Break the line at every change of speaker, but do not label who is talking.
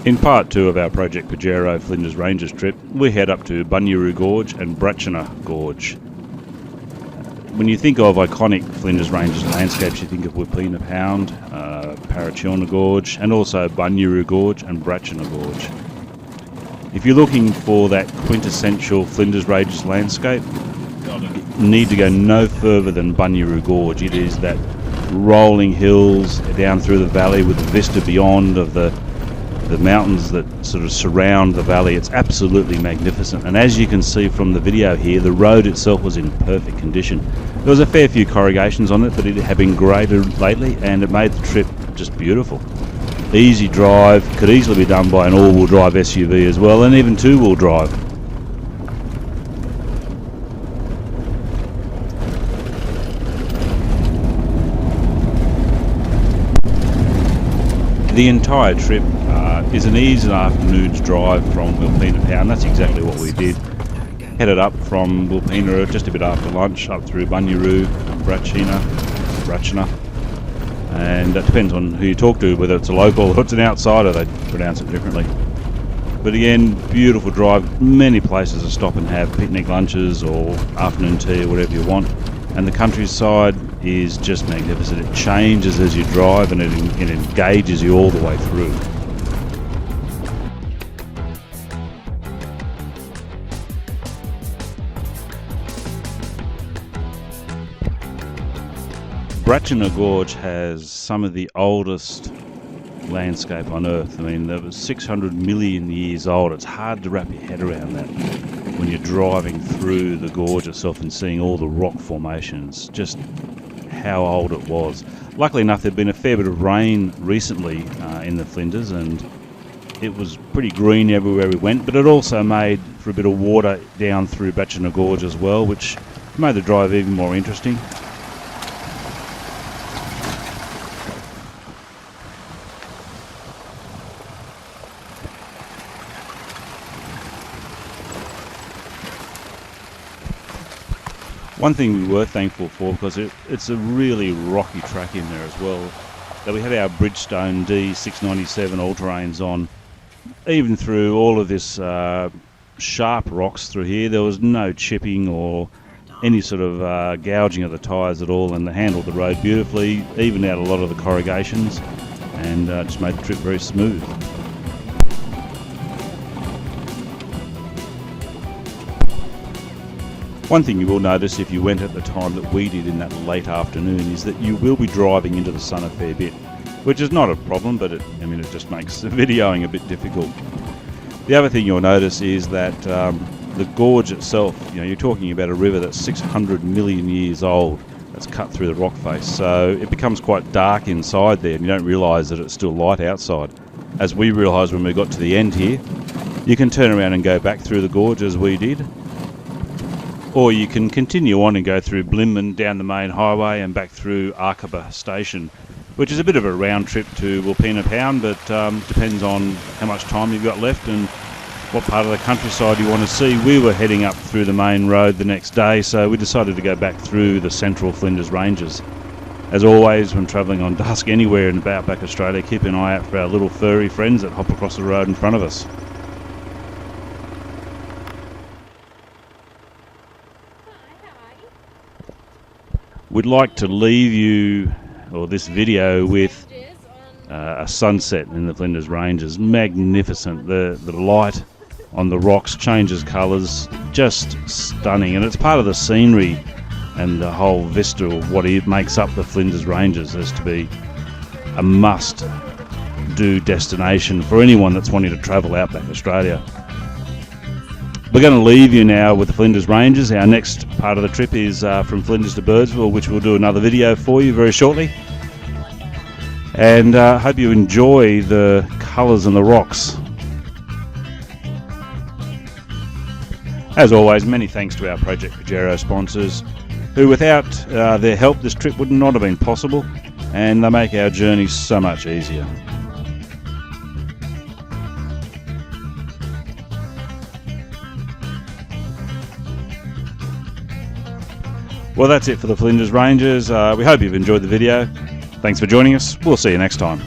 In part 2 of our Project Pajero Flinders Ranges trip, we head up to Bunyeroo Gorge and Brachina Gorge. When you think of iconic Flinders Ranges landscapes, you think of Wapena Pound, Parachilna Gorge, and also Bunyeroo Gorge and Brachina Gorge. If you're looking for that quintessential Flinders Ranges landscape, you need to go no further than Bunyeroo Gorge. It is that rolling hills down through the valley with the vista beyond of the mountains that sort of surround the valley. It's absolutely magnificent, and as you can see from the video here, the road itself was in perfect condition. There was a fair few corrugations on it, but it had been graded lately and it made the trip just beautiful. Easy drive, could easily be done by an all-wheel drive SUV as well, and even two-wheel drive. The entire trip is an easy afternoon's drive from Wapena Pound. That's exactly what we did. Headed up from Wapena just a bit after lunch, up through Bunyeroo, Brachina, and that depends on who you talk to, whether it's a local or it's an outsider, they pronounce it differently. But again, beautiful drive, many places to stop and have picnic lunches or afternoon tea or whatever you want. And the countryside is just magnificent. It changes as you drive and it engages you all the way through. Brachina Gorge has some of the oldest landscape on Earth. I mean, it was 600 million years old. It's hard to wrap your head around that when you're driving through the gorge itself and seeing all the rock formations, just how old it was. Luckily enough, there'd been a fair bit of rain recently in the Flinders, and it was pretty green everywhere we went, but it also made for a bit of water down through Brachina Gorge as well, which made the drive even more interesting. One thing we were thankful for, because it's a really rocky track in there as well, that we had our Bridgestone D697 all-terrains on. Even through all of this sharp rocks through here, there was no chipping or any sort of gouging of the tyres at all, and they handled the road beautifully, evened out a lot of the corrugations, and just made the trip very smooth. One thing you will notice if you went at the time that we did in that late afternoon is that you will be driving into the sun a fair bit, which is not a problem, but it just makes the videoing a bit difficult. The other thing you'll notice is that the gorge itself, you're talking about a river that's 600 million years old that's cut through the rock face, so it becomes quite dark inside there and you don't realise that it's still light outside. As we realised when we got to the end here, you can turn around and go back through the gorge as we did, or you can continue on and go through Blimman down the main highway and back through Arkaba Station, which is a bit of a round trip to Wapena Pound, but depends on how much time you've got left and what part of the countryside you want to see. We were heading up through the main road the next day, so we decided to go back through the central Flinders Ranges. As always, when travelling on dusk anywhere in outback Australia, keep an eye out for our little furry friends that hop across the road in front of us. We'd like to leave you, or this video, with a sunset in the Flinders Ranges. Magnificent. The light on the rocks changes colours, just stunning, and it's part of the scenery and the whole vista of what makes up the Flinders Ranges as to be a must-do destination for anyone that's wanting to travel outback Australia. We're going to leave you now with the Flinders Ranges. Our next part of the trip is from Flinders to Birdsville, which we'll do another video for you very shortly. And hope you enjoy the colours and the rocks. As always, many thanks to our Project Pajero sponsors, who without their help this trip would not have been possible, and they make our journey so much easier. Well, that's it for the Flinders Ranges. We hope you've enjoyed the video. Thanks for joining us. We'll see you next time.